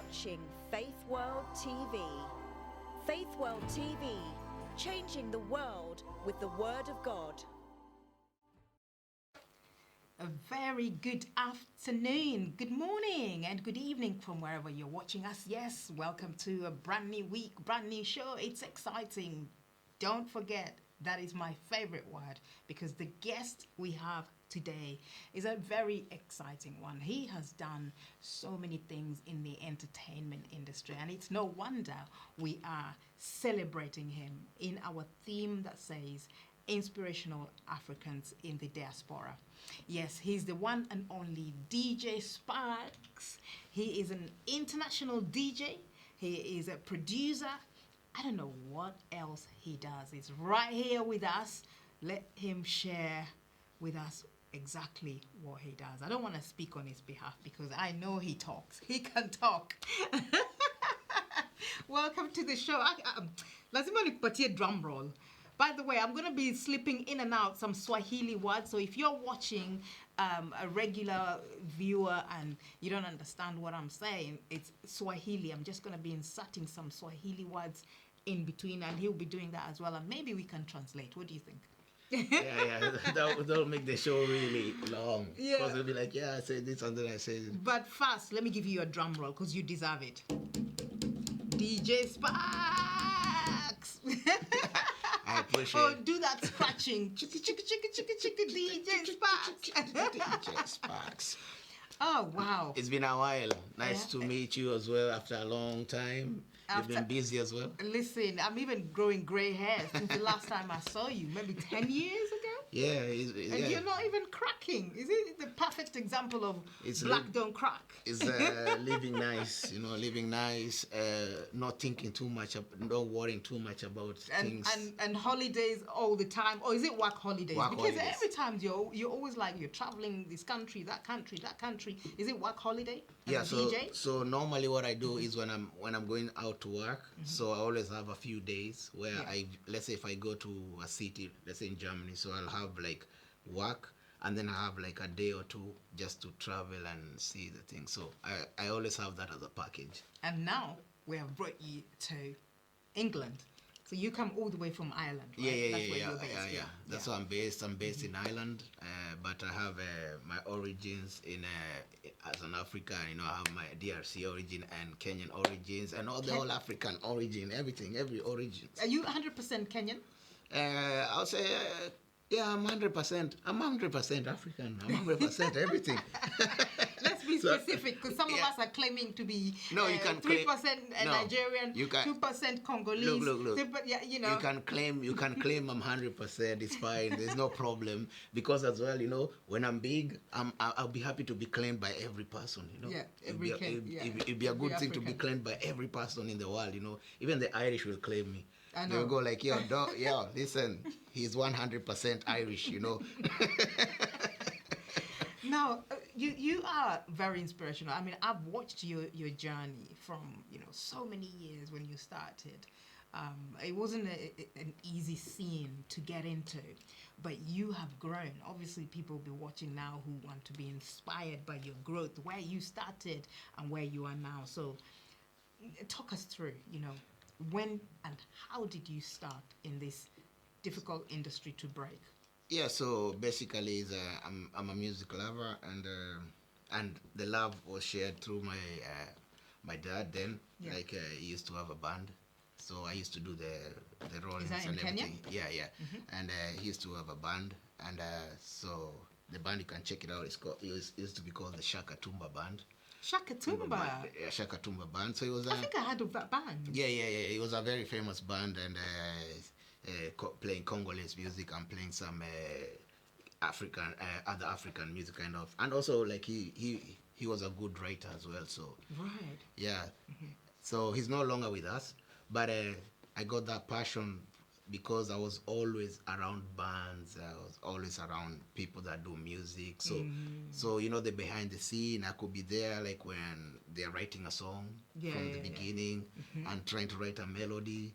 watching Faith World TV. Faith World TV, changing the world with the Word of God. A very good afternoon, good morning, and good evening from wherever you're watching us. Yes, welcome to a brand new week, brand new show. It's exciting. Don't forget, that is my favorite word, because the guest we have today is a very exciting one. He has done so many things in the entertainment industry, and it's no wonder we are celebrating him in our theme that says Inspirational Africans in the Diaspora. Yes, he's the one and only DJ SPAQZ. He is an international DJ. He is a producer. I don't know what else he does. He's right here with us. Let him share with us exactly what he does. I don't want to speak on his behalf because I know he talks. He can talk. Welcome to the show. Lazima nikupatie drum roll. By the way, I'm going to be slipping in and out some Swahili words. So if you're watching a regular viewer and you don't understand what I'm saying, it's Swahili. I'm just going to be inserting some Swahili words in between, and he'll be doing that as well. And maybe we can translate. What do you think? Yeah, that'll make the show really long. Yeah. Because it'll be like, yeah, I said this and then I said. But first, let me give you a drum roll because you deserve it. DJ SPAQZ. I appreciate Oh, do that scratching. Chicka, chicka, chicka, chicka, chicka, DJ SPAQZ. DJ SPAQZ. Oh, wow. It's been a while. Nice Yeah. to meet you as well after a long time. You've been busy as well. Listen, I'm even growing gray hair since the last time I saw you, maybe 10 years ago. Yeah, And you're not even cracking. Is it the perfect example of It's black don't crack? It's living nice, living nice, not thinking too much, not worrying too much about things. And holidays all the time, or is it work holidays? Work because holidays. every time you're always like you're traveling this country, that country, that country. Is it work holiday? As Yeah, a so DJ? so normally what I do is when I'm going out to work, so I always have a few days where let's say if I go to a city, let's say in Germany, so I'll have like work, and then I have like a day or two just to travel and see the thing. So I always have that as a package. And now we have brought you to England. So you come all the way from Ireland, right? Yeah. That's where you're based. Yeah. That's where I'm based. I'm based in Ireland, but I have my origins in as an African. I have my DRC origin and Kenyan origins and all African origin, every origin. Are you 100% Kenyan? I'll say, yeah, I'm 100%. I'm 100% African. I'm 100% everything. Let's be specific, because some of us are claiming to be No, you can 3% claim, Nigerian, you can, 2% Congolese. Look. Yeah, You can claim I'm 100%. It's fine. There's no problem, because as well, when I'm big, I'll be happy to be claimed by every person. Yeah, it'd be a good thing to be claimed by every person in the world. Even the Irish will claim me. I know. They'll go like, listen, he's 100% Irish. Now, you are very inspirational. I mean, I've watched your journey from, so many years when you started. It wasn't an easy scene to get into, but you have grown. Obviously, people will be watching now who want to be inspired by your growth, where you started and where you are now. So talk us through, when and how did you start in this difficult industry to break? Yeah, so basically, I'm a music lover, and the love was shared through my dad. Then, he used to have a band, so I used to do the rollings Is that in and Kenya? everything. Yeah, and he used to have a band, and so the band, you can check it out. It used to be called the Shaka Tumba Band. Shaka Tumba. Yeah, Shaka Tumba Band. So it was. I think I heard of that band. Yeah. It was a very famous band, and playing Congolese music and playing some African, other African music kind of, and also like he was a good writer as well. So Right. yeah, so he's no longer with us, but I got that passion because I was always around bands. I was always around people that do music. So the behind the scene, I could be there like when they're writing a song from the beginning and trying to write a melody,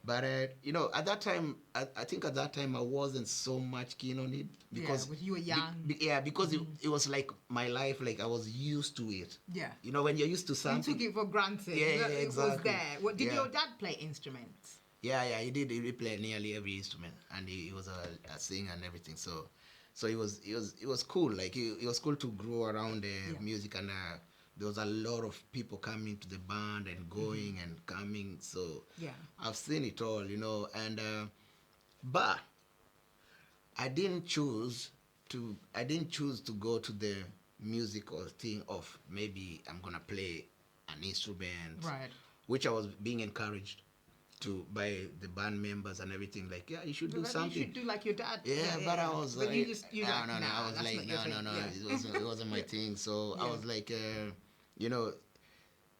But you know, at that time, I think at that time I wasn't so much keen on it because when you were young. Because it was like my life, like I was used to it. Yeah. You know, when you're used to something, you took it for granted. Yeah, It was exactly. there. What, did Yeah. your dad play instruments? Yeah, he did. He played nearly every instrument, and he was a singer and everything. So it was cool. Like it was cool to grow around music, and there was a lot of people coming to the band and going and coming. So Yeah. I've seen it all, you know. And but I didn't choose to go to the musical thing of maybe I'm gonna play an instrument, Right. which I was being encouraged to by the band members and everything. Like, yeah, you should do something. You should do like your dad. Yeah, but I was But like, you just no, I was like, no, Yeah. it wasn't my thing. So I Yeah. was like, you know,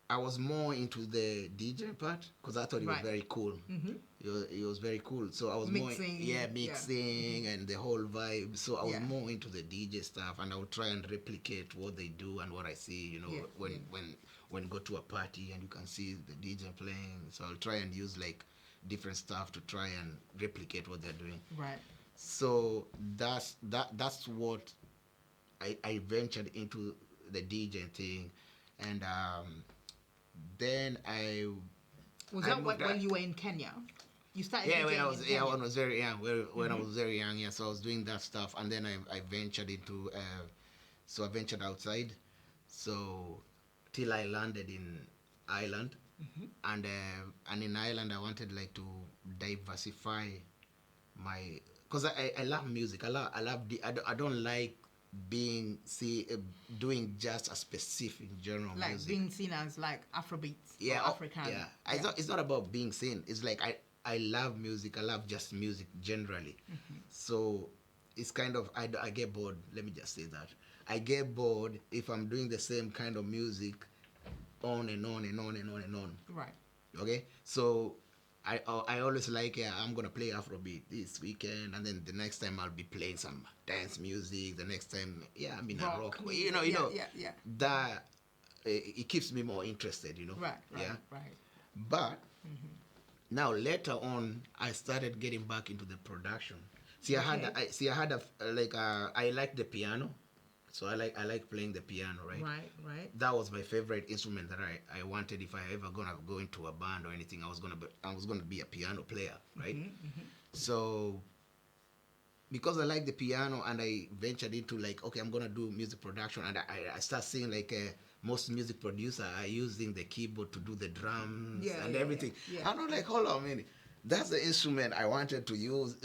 I was more into the DJ part because I thought it was Right. very cool. It was very cool. So I was Mixing, more, mixing and the whole vibe. So I was more into the DJ stuff, and I would try and replicate what they do and what I see. You know, when you go to a party and you can see the DJ playing. So I'll try and use like different stuff to try and replicate what they're doing. Right. So that's what I ventured into the DJ thing, and then I Was I that moved when out. you were in Kenya? You started Yeah, when DJing I was in Kenya? when I was very young. When I was very young, yeah. So I was doing that stuff, and then I ventured into. So I ventured outside, so till I landed in Ireland, and in Ireland I wanted like to diversify my, because I love music. I don't like doing just a specific genre of Like music. being seen as like Afrobeats Yeah, or African. yeah. It's not about being seen. It's like I love music. I love just music generally. So it's kind of I get bored. Let me just say that I get bored if I'm doing the same kind of music on and on and on and on and on. Right. Okay, so I always like, I'm gonna play Afrobeat this weekend, and then the next time I'll be playing some dance music. The next time, I'm in a rock. music. You know, Yeah. that it keeps me more interested. You know. Right. Yeah. Right. But now later on, I started getting back into the production. I like the piano, so I like playing the piano, right? Right. That was my favorite instrument that I wanted. If I ever gonna go into a band or anything, I was gonna be a piano player, right? So because I like the piano, and I ventured into like, okay, I'm gonna do music production, and I start seeing like most music producers are using the keyboard to do the drums and everything. Yeah. And I'm like, hold on a minute. That's the instrument I wanted to use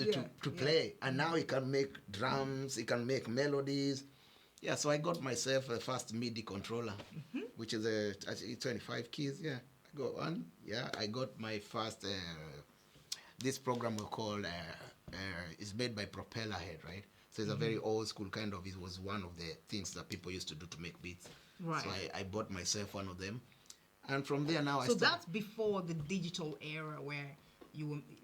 to play, and now it can make drums, it can make melodies. Yeah, so I got myself a first MIDI controller, which is I think 25 keys. Yeah, I got one. Yeah, I got my first. This program we call is made by Propeller Head, right? So it's a very old school kind of. It was one of the things that people used to do to make beats. Right. So I bought myself one of them, and from there now So that's before the digital era where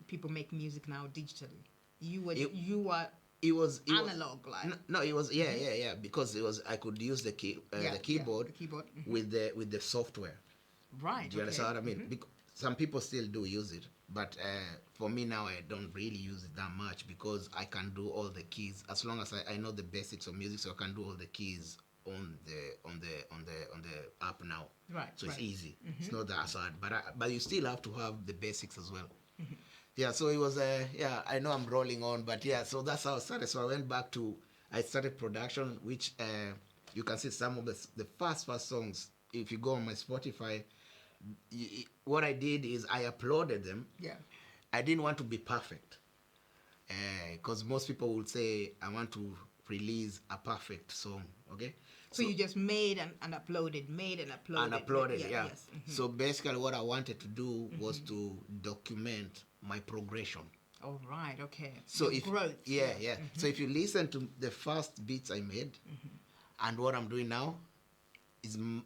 people make music now digitally. You were It was analog, like. No, it was because it was I could use the keyboard, the keyboard. with the software. Right. Do you understand what I mean? Some people still do use it, but for me now I don't really use it that much because I can do all the keys as long as I know the basics of music, so I can do all the keys on the app now. Right. So it's right. easy. It's not that hard, but you still have to have the basics as well. Yeah, so it was I know I'm rolling on, but so that's how I started. So I started production, which you can see some of the first songs. If you go on my Spotify, what I did is I uploaded them. Yeah. I didn't want to be perfect, because most people would say I want to release a perfect song. Okay. So you just made and uploaded. Yeah. Yes. So basically, what I wanted to do was to document my progression. Oh, right. Okay. So Your if growth. yeah. So if you listen to the first beats I made and what I'm doing now,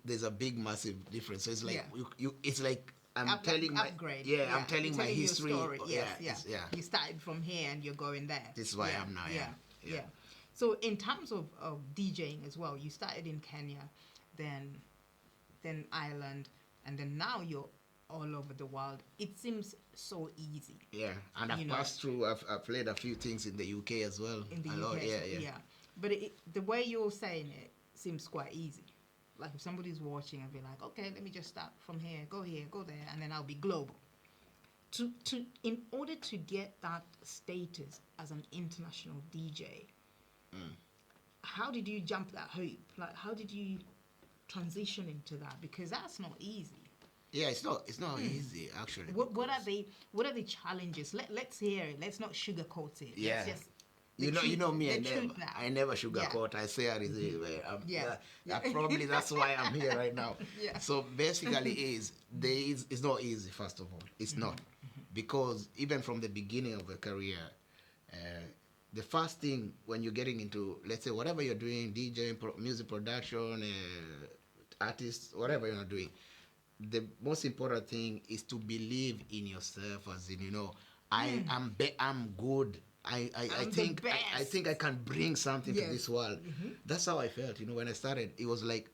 there's a big massive difference. So it's like it's like I'm telling my upgrade. I'm telling my history. Your story. Yeah. You started from here and you're going there. This is where I am now. Yeah. So in terms of DJing as well, you started in Kenya, then Ireland, and then now you're all over the world. It seems so easy. Yeah, and I've passed through. I've played a few things in the UK as well. In the a UK, lot, yeah. But the way you're saying it seems quite easy. Like if somebody's watching, I'd be like, okay, let me just start from here, go there, and then I'll be global. In order to get that status as an international DJ, how did you jump that hoop? Like, how did you transition into that? Because that's not easy. Yeah, it's not easy actually. What are the challenges? Let's hear it. Let's not sugarcoat it. Yeah. Let's just You know me. I never sugarcoat. Yeah. I say it is. Yeah. Probably that's why I'm here right now. Yeah. So basically, it's not easy. First of all, it's not, because even from the beginning of a career, the first thing when you're getting into, let's say, whatever you're doing, DJ, music production, artist, whatever you're doing, the most important thing is to believe in yourself. As in, I'm good. I think I can bring something to this world. That's how I felt. When I started, it was like,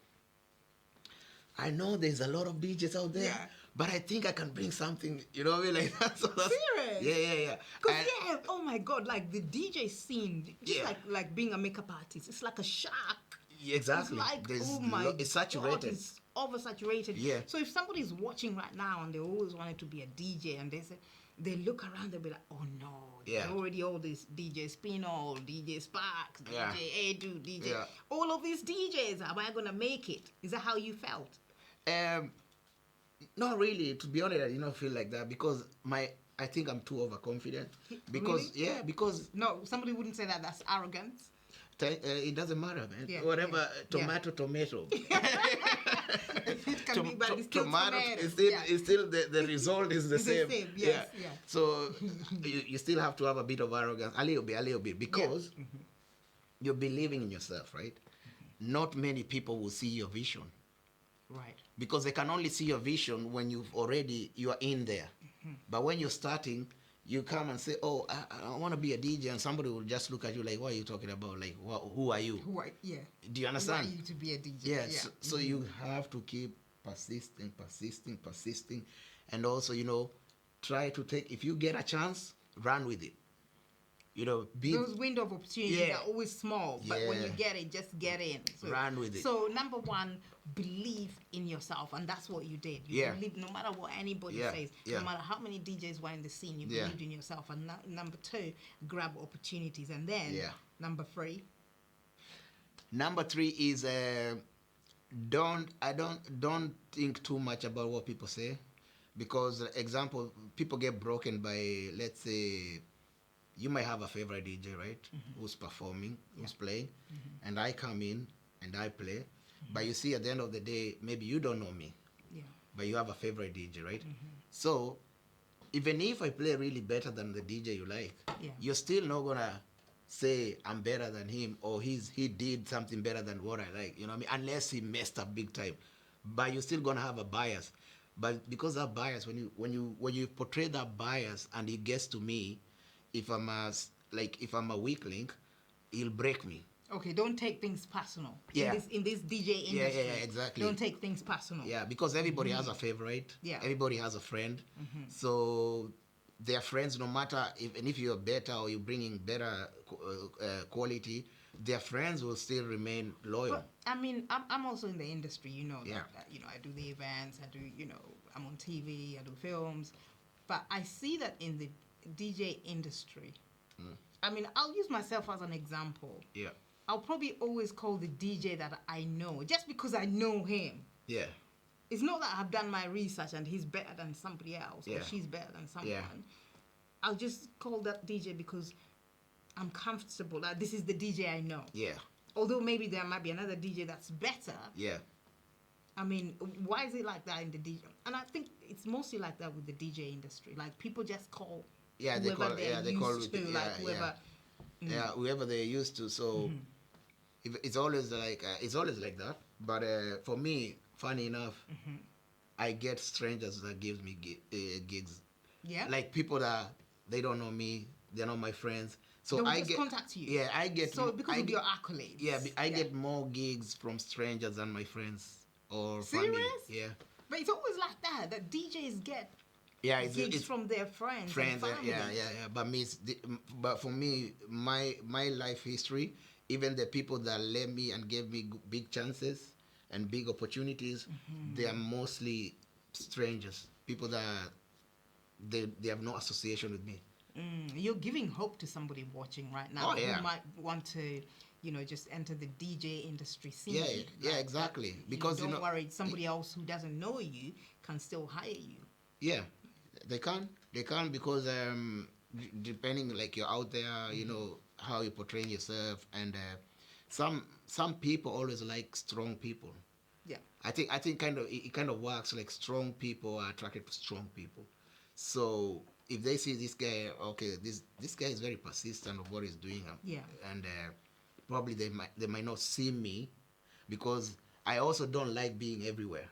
I know there's a lot of DJs out there, but I think I can bring something. You know what I mean? Like that's serious. Yeah. Oh my God, like the DJ scene, just like being a makeup artist, it's like a shark. Exactly. It's like, it's saturated. God, it's oversaturated. Yeah. So if somebody's watching right now and they always wanted to be a DJ and they look around, they'll be like, oh no, there's already all these DJ Spinall, DJ SPAQZ, DJ Edu, DJ, all of these DJs. Am I gonna make it? Is that how you felt? Not really. To be honest, I did not feel like that because I think I'm too overconfident. Because really? because no, somebody wouldn't say that. That's arrogance. It doesn't matter, man. Whatever, tomato. It can be, but it's still tomato. Tomato. It's still the result is the same. Yes. So you still have to have a bit of arrogance, a little bit, because you're believing in yourself, right? Not many people will see your vision, right? Because they can only see your vision when you are in there. But when you're starting, you come and say, oh, I want to be a DJ, and somebody will just look at you like, what are you talking about? Like, who are you? Do you understand? Who are you to be a DJ? Yeah. So you have to keep persisting. And also, try to take, if you get a chance, run with it. Those window of opportunities are always small, but when you get it, just get in. So, run with it. So number one, believe in yourself, and that's what you did. You believed no matter what anybody says, no matter how many DJs were in the scene, you believed in yourself. And number two, grab opportunities, and then number three. Number three is don't think too much about what people say, because example, people get broken by, let's say, you might have a favorite DJ, right? Who's performing, who's playing, and I come in and I play. But you see, at the end of the day, maybe you don't know me, but you have a favorite DJ, right? So even if I play really better than the DJ you like, you're still not gonna say I'm better than him, or he did something better than what I like. You know what I mean? Unless he messed up big time, but you're still gonna have a bias. But because that bias, when you portray that bias and it gets to me, if I'm a weak link, he'll break me. Okay, don't take things personal. Yeah. In this DJ industry. Yeah, exactly. Don't take things personal. Yeah, because everybody has a favorite. Yeah. Everybody has a friend. So their friends, no matter if you're better or you're bringing better quality, their friends will still remain loyal. But, I mean, I'm also in the industry, Yeah. that, I do the events, I'm on TV, I do films. But I see that in the DJ industry, I mean, I'll use myself as an example. Yeah. I'll probably always call the DJ that I know, just because I know him. Yeah. It's not that I've done my research and he's better than somebody else, or she's better than someone. Yeah. I'll just call that DJ because I'm comfortable that this is the DJ I know. Yeah. Although maybe there might be another DJ that's better. Yeah. I mean, why is it like that in the DJ? And I think it's mostly like that with the DJ industry. Like, people just call whoever whoever they're used to. So it's always like that. But for me, funny enough, I get strangers that gives me gigs. Yeah. Like people that they don't know me, they're not my friends. So I get contact you. Yeah, I get. So because of your accolades. Yeah, I get more gigs from strangers than my friends or Serious? family. Yeah. But it's always like that. That DJs get Yeah, gigs from their friends and family. yeah. But for me, my life history, even the people that let me and gave me big chances and big opportunities, they are mostly strangers. People that they have no association with me. You're giving hope to somebody watching right now Oh, yeah. who might want to, just enter the DJ industry scene. Yeah, exactly. Because don't worry, somebody else who doesn't know you can still hire you. Yeah, they can because depending, like, you're out there, how you portray yourself, and some people always like strong people. Yeah. I think it kind of works, like strong people are attracted to strong people. So if they see this guy, okay, this guy is very persistent of what he's doing, Yeah. and probably they might not see me, because I also don't like being everywhere,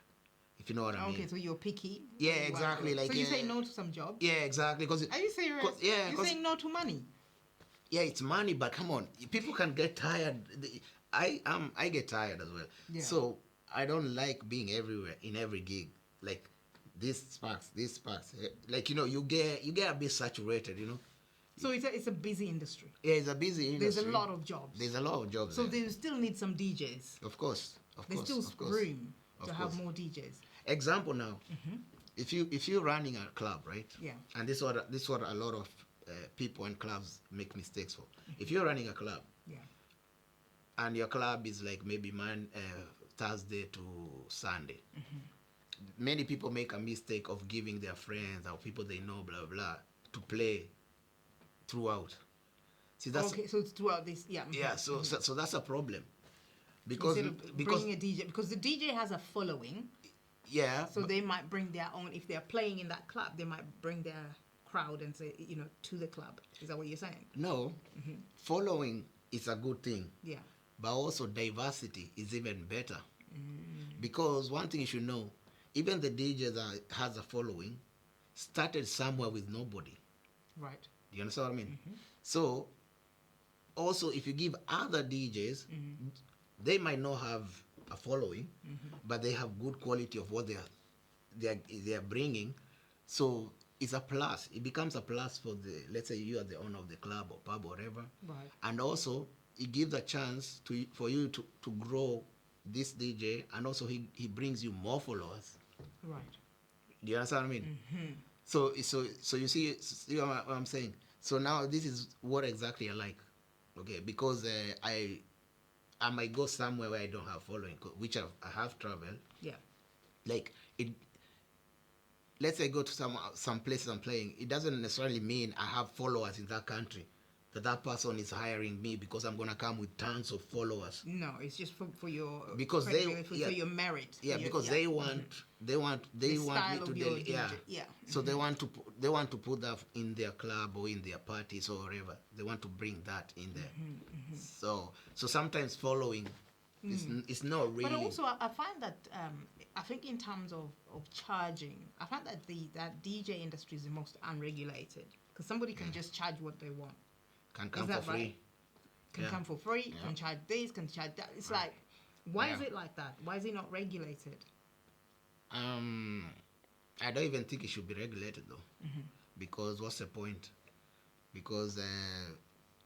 if you know what I mean. Okay, so you're picky. Yeah, exactly. Like, so you say no to some jobs. Yeah, exactly. Are you serious? You're saying no to money. Yeah, it's money, but come on, people can get tired. I get tired as well. Yeah. So I don't like being everywhere in every gig. Like, this SPAQZ. Like, you get a bit saturated. So it's a busy industry. Yeah, it's a busy industry. There's a lot of jobs. There's a lot of jobs. So there. they still need some DJs. Of course. There's still room to have more DJs. Example now, if you're running a club, right? Yeah. And this is what a lot of people and clubs make mistakes for. If you're running a club, Yeah. and your club is like maybe Thursday to Sunday, many people make a mistake of giving their friends or people they know, blah blah, to play throughout. See, that's Okay, so it's throughout this, yeah. yeah. So that's a problem, because bringing a DJ, because the DJ has a following. Yeah. So they might bring their own, if they're playing in that club, they might bring their crowd and say, to the club. Is that what you're saying? No. Following is a good thing. Yeah. But also diversity is even better. Because one thing you should know, even the DJ that has a following started somewhere with nobody. Right. Do you understand what I mean? So, also, if you give other DJs, they might not have a following, but they have good quality of what they are bringing. So it's a plus. It becomes a plus for let's say you are the owner of the club or pub or whatever. Right. And also it gives a chance for you to grow this DJ, and also he brings you more followers. Right. Do you understand what I mean? So you see what I'm saying? So now this is what exactly I like. Okay, because I might go somewhere where I don't have following, which I have traveled. Yeah. Like, let's say I go to some places I'm playing. It doesn't necessarily mean I have followers in that country, that person is hiring me because I'm gonna come with tons of followers. No, it's just for your for your merit. Yeah, because they want me to deliver. Yeah. Yeah. So they want to put that in their club or in their parties or whatever. They want to bring that in there. So sometimes following is not really. But also, I find that I think in terms of charging, I find that that DJ industry is the most unregulated, because somebody can just charge what they want. Can come for free. Right? Can come for free. Can charge this. Can charge that. It's like, why is it like that? Why is it not regulated? I don't even think it should be regulated though, because what's the point? Because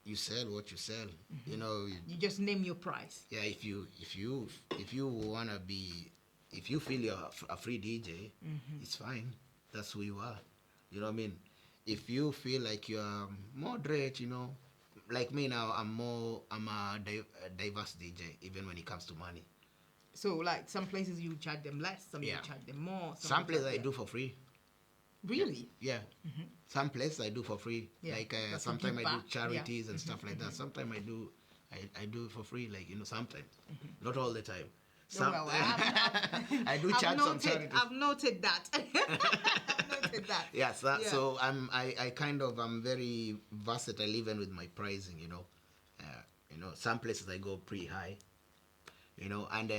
you sell what you sell. You just name your price. Yeah, if you wanna be, if you feel you're a free DJ, it's fine. That's who you are. You know what I mean? If you feel like you're moderate, like me now, I'm a diverse DJ, even when it comes to money. So, like, some places you charge them less, some you charge them more. Some places I do for free. Really? Yeah. Some places I do for free. Yeah. Like sometimes I do charities and stuff like that. Sometimes I do it for free. Like, sometimes, not all the time. Well, I do charge some charities. I've noted that. Yeah, so I'm very versatile even with my pricing. Some places I go pretty high. And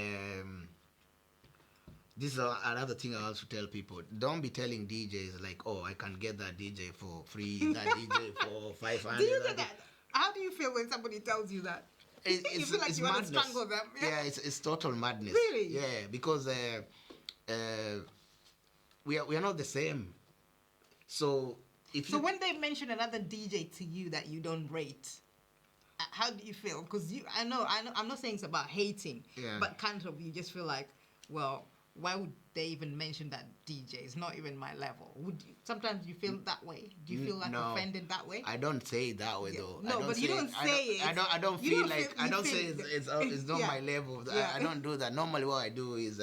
this is another thing I also tell people: don't be telling DJs like, "Oh, I can get that DJ for free, that DJ for 500." Do you get that? How do you feel when somebody tells you that? You feel like you madness. want to strangle them. Yeah, it's total madness. Really? Yeah, because we are not the same. So if So you, when they mention another DJ to you that you don't rate, how do you feel? Because I know, I'm not saying it's about hating, Yeah. but kind of you just feel like, well, why would they even mention that DJ? It's not even my level. Sometimes you feel that way? Do you feel like no, offended that way? I don't say it that way though. No, I don't but you don't I say it. I don't You feel don't like feel- I you don't say feel- it's not Yeah. my level. Yeah. I don't do that. Normally, what I do is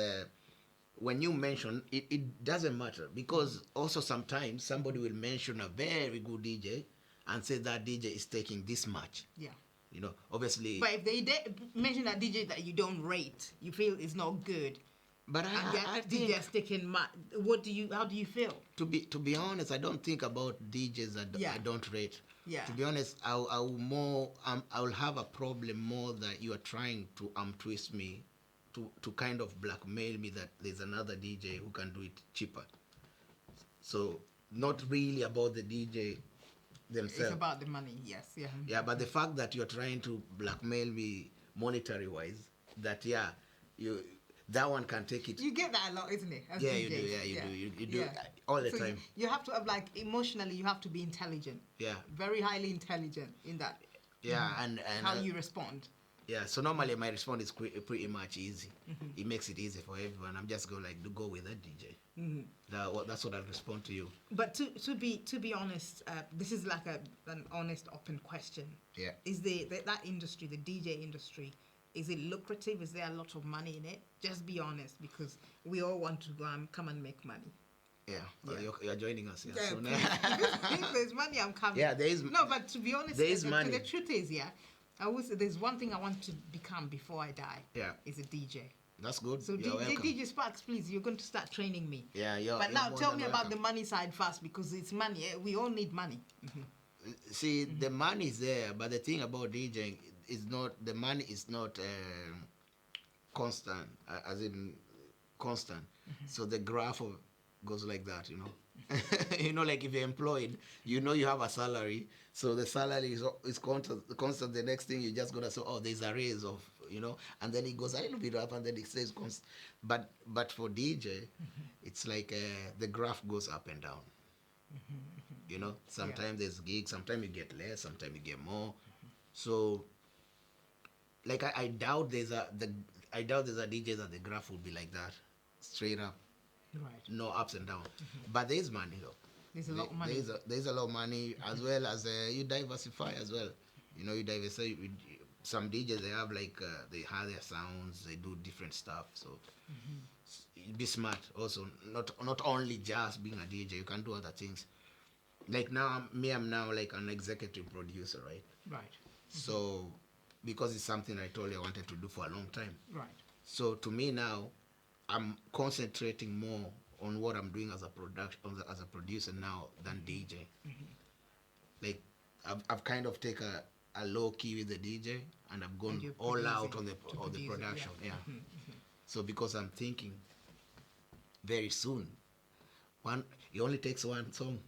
when you mention it, it doesn't matter because also sometimes somebody will mention a very good DJ and say that DJ is taking this much. Yeah. You know, obviously. But if they mention a DJ that you don't rate, you feel is not good, But and I that think, DJ is taking how do you feel? to be honest, I don't think about DJs that Yeah. I don't rate. Yeah. To be honest, I will have a problem more that you are trying to twist me, to kind of blackmail me that there's another DJ who can do it cheaper. So not really about the DJ themselves. It's about the money, yes, yeah. Yeah, but the fact that you're trying to blackmail me monetary wise, that you that one can take it. You get that a lot, isn't it? As Yeah, DJs? you do. Yeah, you do all the So time. You have to have, like, emotionally, you have to be intelligent. Yeah. Very highly intelligent in that. Yeah, and How you respond. yeah. So normally my response is pretty much easy. It makes it easy for everyone. I'm just going like, go with that DJ. That's what I'll respond to you. But to be honest, this is like an honest, open question. Yeah. Is that industry, the DJ industry, is it lucrative? Is there a lot of money in it? Just be honest, because we all want to come and make money. Yeah, well, Yeah. you're joining us. Yeah. Yeah, So if there's money, I'm coming. Yeah, there is. No, but to be honest, There is money. the truth is, yeah, there's one thing I want to become before I die. Yeah. Is a DJ. That's good. So You're welcome. DJ SPAQZ, please, you're going to start training me. Yeah, But you're now more tell than me about the welcome. money side first, because it's money. We all need money. See, the money is there, but the thing about DJing is not, the money is not constant, as in constant. So the graph goes like that, you know. You know, like if you're employed, you know you have a salary, so the salary is constant. The next thing you're just gonna say, oh, there's a raise of, you know, and then it goes a little bit up, and then it stays constant. But for DJ, it's like the graph goes up and down. You know, sometimes there's gigs, sometimes you get less, sometimes you get more. So, like I doubt there's a DJ that the graph will be like that, straight up. Right. No ups and downs. But there is money though. There's a lot of money. There's a lot of money, as well as you diversify as well. You know, you diversify. Some DJs, they have like they have their sounds, they do different stuff. So be smart also. Not only just being a DJ, you can do other things. Like now, I'm now like an executive producer, right? Right. So because it's something I told you I wanted to do for a long time. Right. So to me now, I'm concentrating more on what I'm doing as a producer now than DJ. Like I've kind of taken a low key with the DJ, and I've gone you're all out on the producing, production. yeah. Yeah. So because I'm thinking very soon, it only takes one song.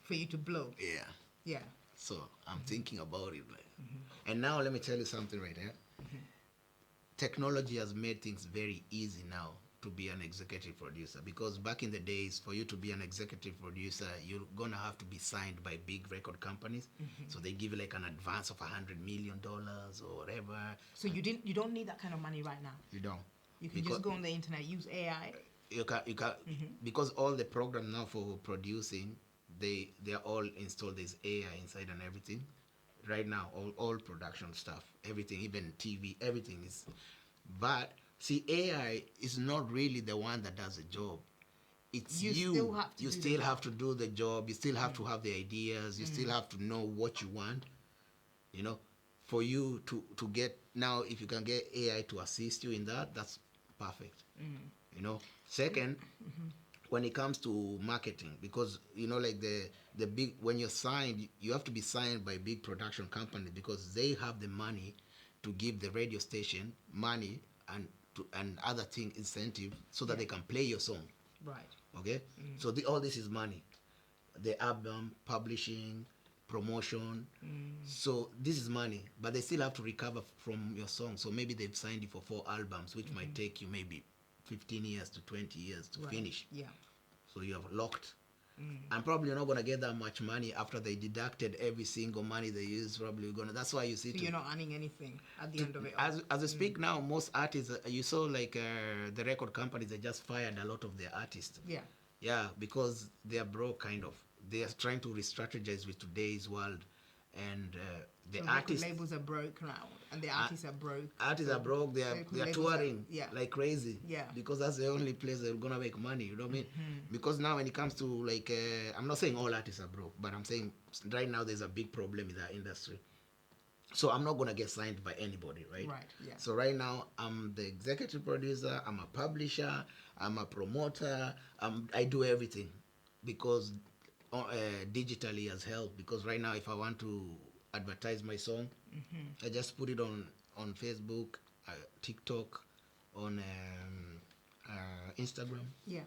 For you to blow. Yeah. Yeah. So I'm thinking about it. Like. And now let me tell you something right here. Technology has made things very easy now to be an executive producer, because back in the days, for you to be an executive producer, you're gonna have to be signed by big record companies. So they give you like an advance of $100 million or whatever. So you don't need that kind of money right now. You don't. You can just go on the internet, use AI. You can because all the programs now for producing, they're all installed. There's AI inside and everything. Right now, all production stuff, everything, even TV, everything is. But see, AI is not really the one that does the job. It's you. You still have to do the job. You still have to have the ideas. You still have to know what you want. You know, for you to get now, if you can get AI to assist you in that, that's perfect. You know. Second, when it comes to marketing, because you know, like the big, when you're signed, you have to be signed by big production companies, because they have the money to give the radio station money and other thing incentive, so that they can play your song. Right. Okay. So all this is money, the album publishing, promotion. So this is money, but they still have to recover from your song. So maybe they've signed you for 4 albums, which might take you maybe 15 years to 20 years to finish. Yeah. so you have locked. And probably you're not gonna get that much money after they deducted every single money they use. Probably gonna. That's why you see. So you're not earning anything at the end of it. All. As I speak now, most artists, you saw like the record companies, they just fired a lot of their artists. Yeah. Yeah, because they are broke, kind of. They are trying to re-strategize with today's world, and the So artists. labels are broke now, and the artists are broke. Artists are broke. They are touring like crazy. Yeah. Because that's the only place they're gonna make money. You know what I mean? Because now when it comes to like, I'm not saying all artists are broke, but I'm saying right now there's a big problem in that industry. So I'm not gonna get signed by anybody, right? Right. Yeah. So right now I'm the executive producer. I'm a publisher. I'm a promoter. I do everything because digitally has helped. Because right now, if I want to advertise my song, I just put it on Facebook, TikTok, on Instagram. Yeah.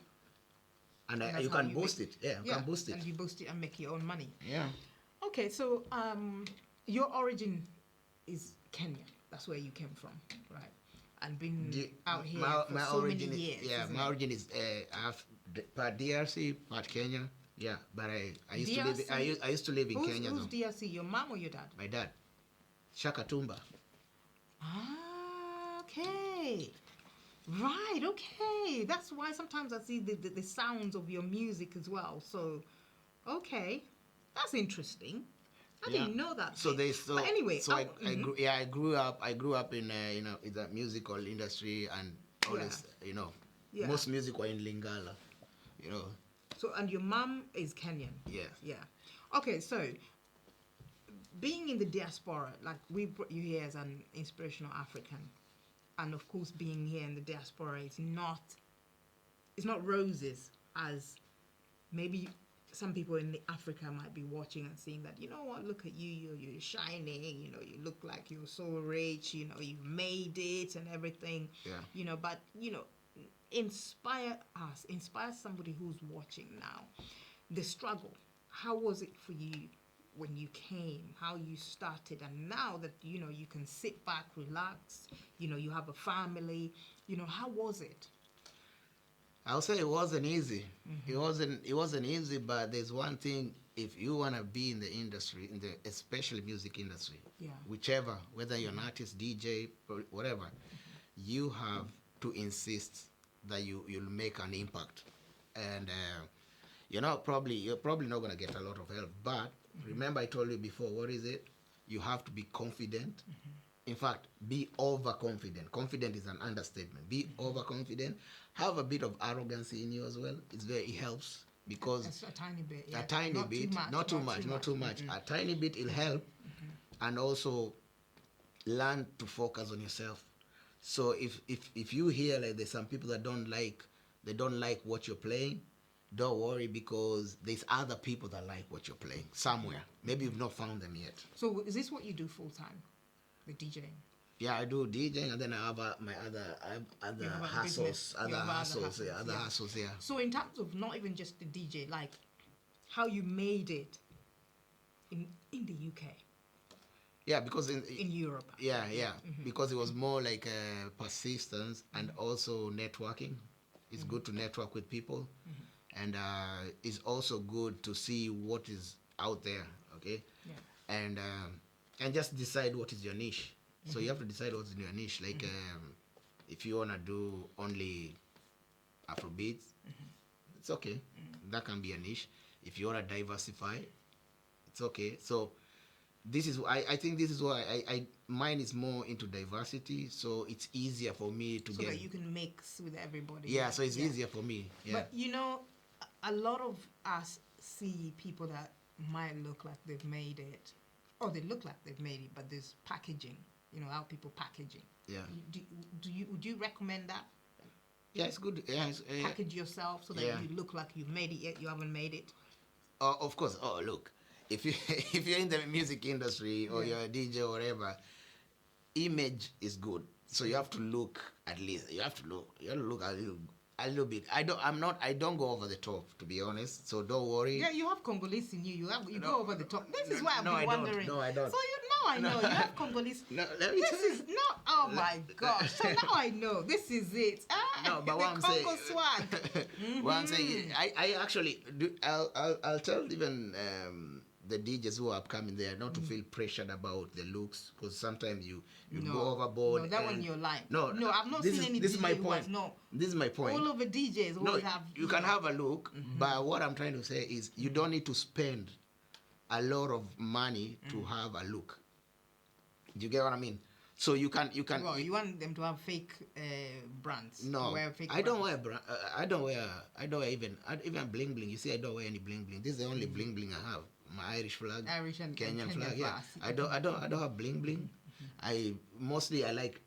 And you can boost it. Yeah, you can boost it. And you boost it and make your own money. Yeah. Okay, so your origin is Kenya. That's where you came from, right? And been out here for so many years. My origin is I have part DRC, part Kenya. Yeah, but I used to live. I used to live in Kenya. Who's DRC? Your mom or your dad? My dad, Shaka Tumba. Ah, okay. Right, okay. That's why sometimes I see the sounds of your music as well. So, okay, that's interesting. I didn't know that. So but anyway, so I grew up in in the musical industry, and always most music were in Lingala, So and your mom is Kenyan. Yeah. Yeah. Okay, so being in the diaspora, like we brought you here as an inspirational African, and of course being here in the diaspora it's not roses as maybe some people in Africa might be watching and seeing that, you know what, look at you, you're shining, you look like you're so rich, you made it and everything. Yeah. But inspire somebody who's watching now. The struggle, how was it for you when you came, how you started, and now that you can sit back, relax, you have a family, how was it? I'll say it wasn't easy. It wasn't easy, but there's one thing: if you want to be in the industry, especially music industry, whichever, whether you're an artist, DJ, or whatever, you have to insist that you'll make an impact. And you're probably not gonna get a lot of help. But remember, I told you before, what is it? You have to be confident. In fact, be overconfident. Confident is an understatement. Be overconfident. Have a bit of arrogance in you as well. It helps because that's a tiny bit. Yeah. A tiny bit, not too much. A tiny bit will help, and also learn to focus on yourself. So if you hear like there's some people that don't like what you're playing, don't worry, because there's other people that like what you're playing somewhere. Maybe you've not found them yet. So is this what you do full time? The DJing? Yeah, I do DJing, and then I have my other hustles, hustles. Yeah. So in terms of not even just the DJ, like how you made it in the UK. Yeah, because in Europe. Yeah, because it was more like persistence and also networking. It's good to network with people, and it's also good to see what is out there. Okay. Yeah. And just decide what is your niche. So you have to decide what's in your niche. Like if you wanna do only Afrobeats, it's okay. That can be a niche. If you wanna diversify, it's okay. So I think this is why mine is more into diversity. So it's easier for me to so that you can mix with everybody. Yeah. So it's easier for me. Yeah. But a lot of us see people that might look like they've made it. Oh, they look like they've made it, but there's packaging. How people packaging. Yeah. Would you recommend that? Yeah, it's good. Yeah, package yourself so that you look like you made it yet you haven't made it. Of course. Oh, look, if you're in the music industry or you're a DJ or whatever, image is good. So you have to look at least. You have to look a little bit. I don't go over the top, to be honest. So don't worry. Yeah, you have Congolese in you. You go over the top. This is why I've been wondering. No, I don't. So I know. You have Congolese. No, let me This tell you. is not. Oh my gosh! So now I know. This is it. No, but the what I'm Congo saying, swag. what I'm saying, I actually do. I'll tell even the DJs who are coming there not to feel pressured about the looks, because sometimes you go overboard. No, that one you're lying. No, No, I've not this seen is, any this DJ is my who point. has not. This is my point. All over DJs No, always have. you can have a look, but what I'm trying to say is you don't need to spend a lot of money to have a look. Do you get what I mean? So you can. Well, you want them to have fake brands? No, wear fake I don't brands. wear I don't wear even bling bling. You see, I don't wear any bling bling. This is the only bling bling I have. My Irish flag, Irish and Kenyan Kenyan flag. Yeah, flags. I don't have bling bling. I like.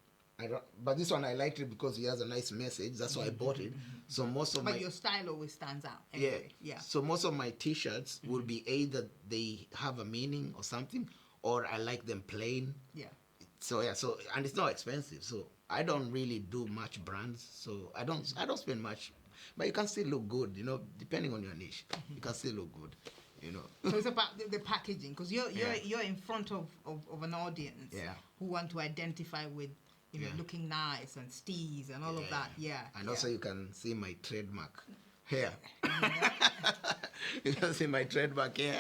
But this one I liked it because it has a nice message. That's why I bought it. So most of But my your style always stands out. Anyway. Yeah. So most of my T-shirts will be either they have a meaning or something, or I like them plain. Yeah. So yeah, and it's not expensive. So I don't really do much brands. So I don't spend much, but you can still look good. You know, depending on your niche, you can still look good. You know. So it's about the packaging, because you're in front of an audience who want to identify with looking nice and steez and all of that. Yeah. And also you can see my trademark here. You can see my trademark here.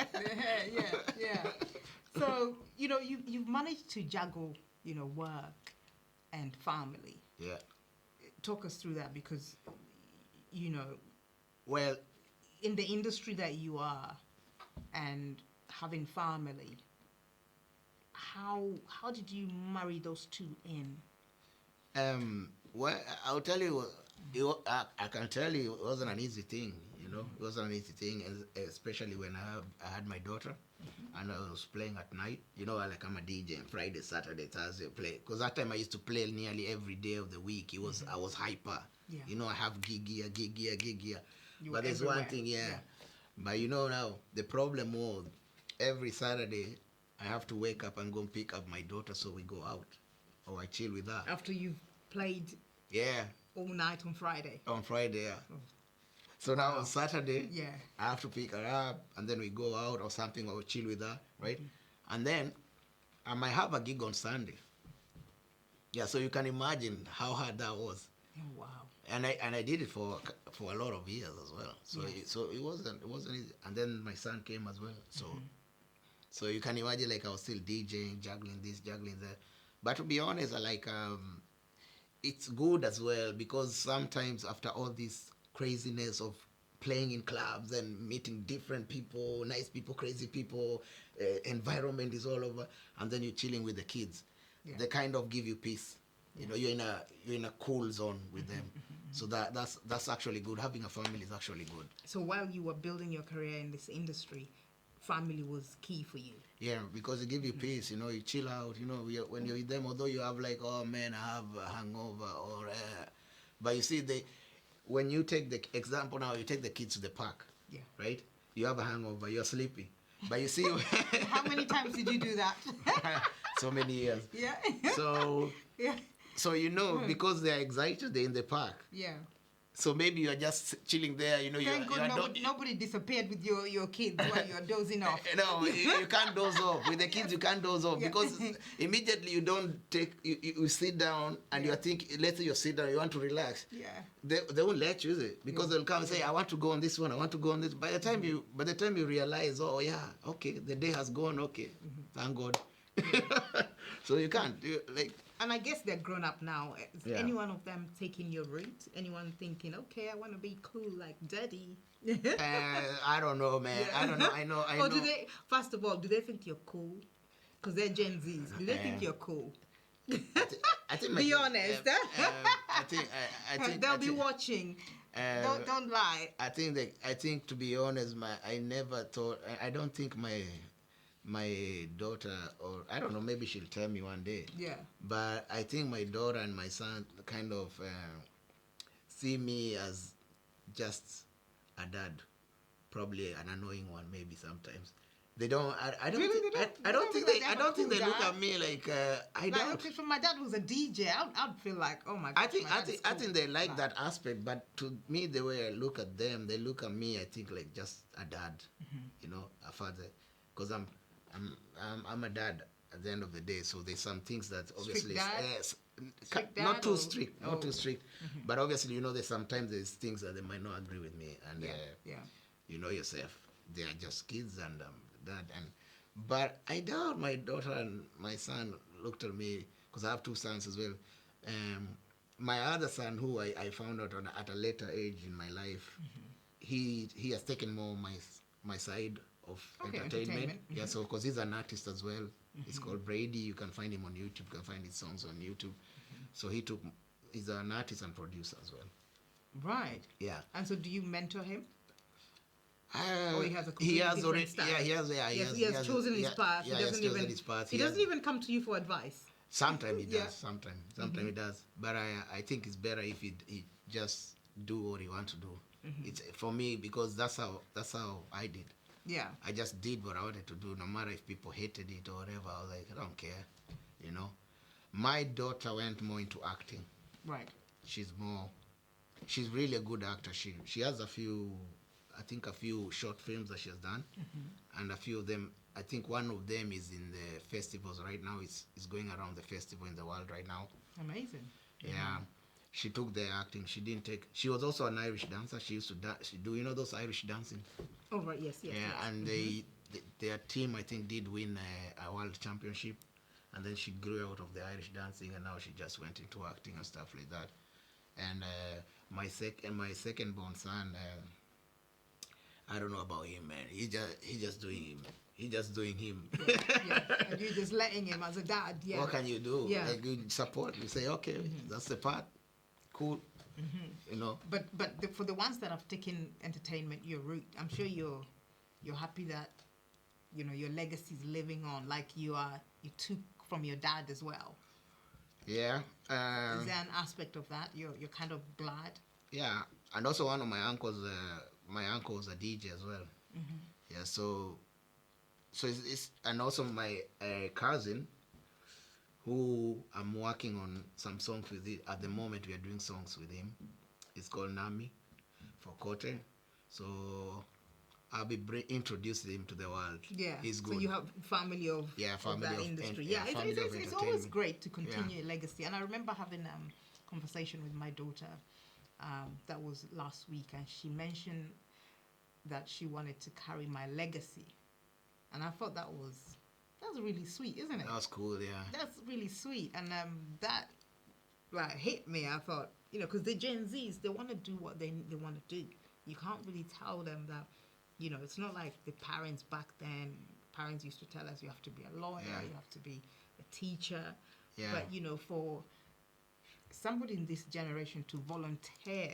Yeah. So you've managed to juggle work and family. Yeah. Talk us through that, because well, in the industry that you are and having family, how did you marry those two in? Well, I'll tell you, I can tell you it wasn't an easy thing, it wasn't an easy thing, especially when I had my daughter, and I was playing at night, like I'm a DJ, Friday, Saturday, Thursday, play, because that time I used to play nearly every day of the week. I was hyper, I have gig here. But there's one thing, but now, the problem was, every Saturday, I have to wake up and go and pick up my daughter, so we go out. Or I chill with her. After you've played all night on Friday? On Friday, yeah. Oh. So now on Saturday, I have to pick her up, and then we go out or something, or chill with her, right? And then I might have a gig on Sunday. Yeah, so you can imagine how hard that was. Oh, wow. And I did it for a lot of years as well. So it wasn't easy. And then my son came as well. So you can imagine, like, I was still DJing, juggling this, juggling that. But to be honest, it's good as well, because sometimes after all this craziness of playing in clubs and meeting different people, nice people, crazy people, environment is all over, and then you're chilling with the kids. They kind of give you peace. You're in a cool zone with them. So that's actually good. Having a family is actually good. So while you were building your career in this industry, family was key for you. Yeah, because it gives you peace, you chill out, when you're with them, although you have like, oh man, I have a hangover, or, but you see, when you take the example now, you take the kids to the park, right? You have a hangover, you're sleepy, but you see... How many times did you do that? So many years. Yeah. So because they're excited, they're in the park. Yeah. So maybe you're just chilling there, Thank God nobody disappeared with your kids while you're dozing off. No, you can't doze off. With the kids, you can't doze off, because immediately you sit down and you're thinking, let's say you sit down, you want to relax. Yeah. They won't let you, is it? Because they'll come and say, I want to go on this one, I want to go on this. By the time you realize, oh yeah, okay, the day has gone, okay, thank God. So you can't, And I guess they're grown up now. Is any one of them taking your route? Anyone thinking, okay, I want to be cool like Daddy? I don't know, man. I don't know. I know. Or do they? First of all, do they think you're cool? Because they're Gen Zs. Do they think you're cool? I think. Be honest. I think they'll be watching. Don't lie. I think to be honest, I never thought. I don't think my daughter, or I don't know, maybe she'll tell me one day. Yeah. But I think my daughter and my son kind of see me as just a dad, probably an annoying one, maybe sometimes. They don't. I don't think they look at me like I don't. Okay, so my dad was a DJ. I'd feel like, oh my God. I think they like that aspect, but to me, the way I look at them, they look at me, I think, like just a dad, a father, because I'm a dad. at the end of the day. So there's some things that obviously Strict not dad too or- strict, oh. not too strict. But obviously, there's sometimes there's things that they might not agree with me, and Yeah. you know yourself, they are just kids, and that and. But I doubt my daughter and my son looked at me, because I have two sons as well. My other son, who I found out at a later age in my life, he has taken more my side of Okay, entertainment. entertainment. Yeah, so because he's an artist as well. It's called Brady. You can find him on YouTube. You can find his songs on YouTube. So he's an artist and producer as well. Right. Yeah. And so do you mentor him? Or he has a completely different already, style. yeah, he has chosen his path. Yeah, He doesn't even his path. he doesn't even come to you for advice. Sometimes he does. Yeah. Sometimes he does. But I think it's better if he just do what he wants to do. It's for me, because that's how I did. Yeah. I just did what I wanted to do, no matter if people hated it or whatever. I was like, I don't care, My daughter went more into acting. Right. She's really a good actor. She has a few short films that she has done, and a few of them, I think one of them is in the festivals right now. It's going around the festival in the world right now. Amazing. Yeah. She took the acting. She was also an Irish dancer. She used to do those Irish dancing? Oh, right. Yes. Yeah, and their team, I think, did win a world championship, and then she grew out of the Irish dancing, and now she just went into acting and stuff like that. And my second born son, I don't know about him, man. He just doing him. He's just doing him. Yeah. And you're just letting him as a dad. Yeah. What can you do? Yeah. Like, you support. You say, okay, that's the part. Cool. But for the ones that have taken entertainment your route, I'm sure you're happy that your legacy is living on, like you took from your dad as well. Yeah. Is there an aspect of that you're kind of glad? Yeah, and also one of my uncles was a DJ as well. Yeah, so it's and also my cousin, who I'm working on some songs with it. At the moment, we are doing songs with him. It's called Nami for Kote. So I'll be introducing him to the world. Yeah, he's good. So you have family of that industry. It's always great to continue your legacy. And I remember having a conversation with my daughter that was last week, and she mentioned that she wanted to carry my legacy, and I thought that's really sweet, isn't it? That was cool, yeah. That's really sweet, and that hit me. I thought, because the Gen Zs, they want to do what they want to do. You can't really tell them that, it's not like the parents back then. Parents used to tell us you have to be a lawyer, you have to be a teacher. Yeah. But, for somebody in this generation to volunteer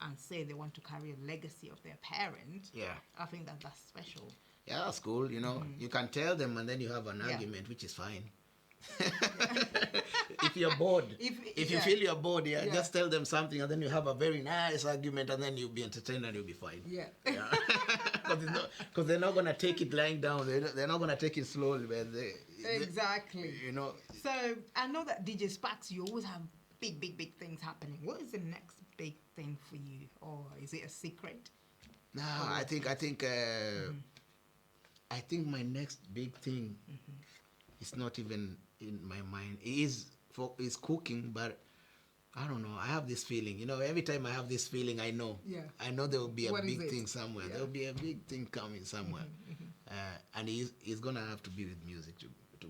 and say they want to carry a legacy of their parent, I think that's special. Yeah, that's cool, You can tell them and then you have an argument, which is fine. If you're bored, if you feel you're bored, just tell them something and then you have a very nice argument and then you'll be entertained and you'll be fine. Because they're not going to take it lying down. They're not going to take it slowly. Exactly. They. So I know that DJ SPAQZ, you always have big things happening. What is the next big thing for you, or is it a secret? No, I think my next big thing is not even in my mind. It is cooking, but I don't know. I have this feeling. Every time I have this feeling, I know. Yeah. I know there will be a What big is it? thing somewhere. Yeah. There will be a big thing coming somewhere. And it's gonna have to be with music,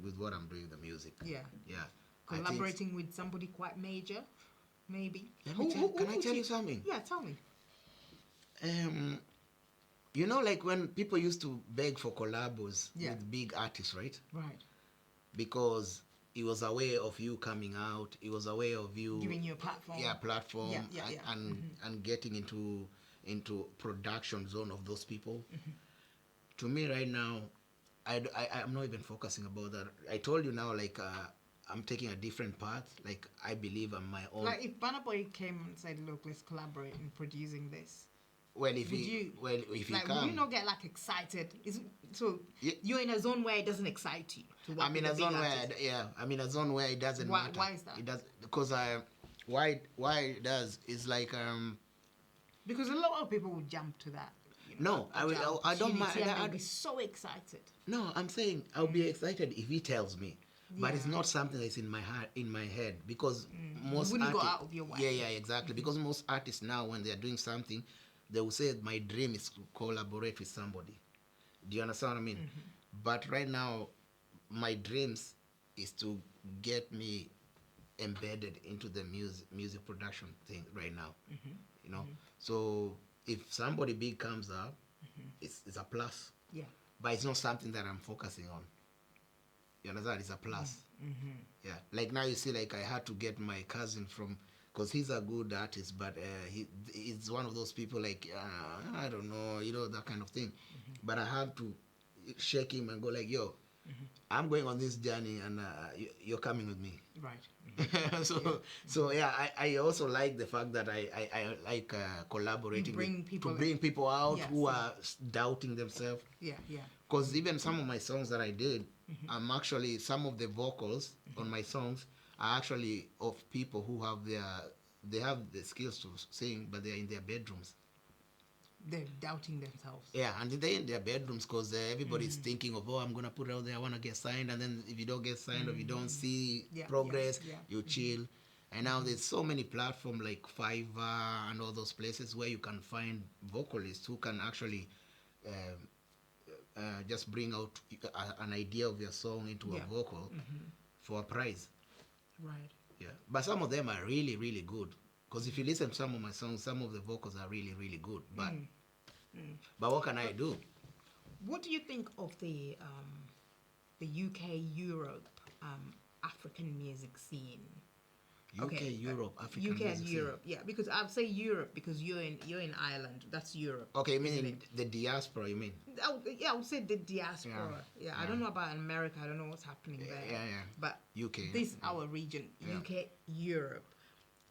with what I'm doing, the music. Yeah. Yeah. Collaborating with somebody quite major, maybe. Can I tell you something? Yeah, tell me. Like when people used to beg for collabos with big artists, right? Right. Because it was a way of you coming out. It was a way of you giving you a platform. Yeah, platform. Yeah. And getting into production zone of those people. To me, right now, I'm not even focusing about that. I told you now, like I'm taking a different path. Like I believe I'm my own. Like if Burna Boy came and said, "Look, let's collaborate in producing this." Well, if would he like, can, would you not get excited? You're in a zone where it doesn't excite you. I'm in a zone where it doesn't matter. Why is that? It does because why it does is like because a lot of people would jump to that. No, I don't mind. I'd be so excited. No, I'm saying I'll be excited if he tells me. but it's Yeah. not something that's in my heart, in my head, because most You wouldn't go artists, out of your way. yeah, exactly, because most artists now, when they are doing something, they will say my dream is to collaborate with somebody. Do you understand what I mean? But right now, my dreams is to get me embedded into the music production thing right now. You know, so if somebody big comes up, it's a plus, Yeah. but it's not something that I'm focusing on. You understand? It's a plus. Yeah, like now you see, like I had to get my cousin from, because he's a good artist, but he's one of those people like I don't know, you know, that kind of thing. But I have to shake him and go like, yo, I'm going on this journey, and you're coming with me. Right. So yeah, I also like the fact that I like collaborating bring with, people to bring people out Yes, who yes. are doubting themselves. Yeah. Yeah. Because even some of my songs that I did, I'm actually, some of the vocals on my songs are actually of people who have they have the skills to sing, but they're in their bedrooms. They're doubting themselves. Yeah, and they're in their bedrooms because everybody's thinking of, oh, I'm gonna put it out there, I wanna get signed, and then if you don't get signed or if you don't see Yeah, progress, yeah. you chill. And now there's so many platforms like Fiverr and all those places where you can find vocalists who can actually just bring out an idea of your song into Yeah. a vocal for a price. Right. Yeah, but some of them are really, really good. Because if you listen to some of my songs, some of the vocals are really, really good. But what can I do? What do you think of the UK, Europe, African music scene? UK, Europe, African UK and music scene. Europe, yeah. Because I'd say Europe because you're in Ireland. That's Europe. Okay, you isn't mean it? the diaspora, you mean? I would say the diaspora. Yeah. I don't know about America. I don't know what's happening there. Yeah. But UK, this yeah. our region, Yeah. UK, Europe.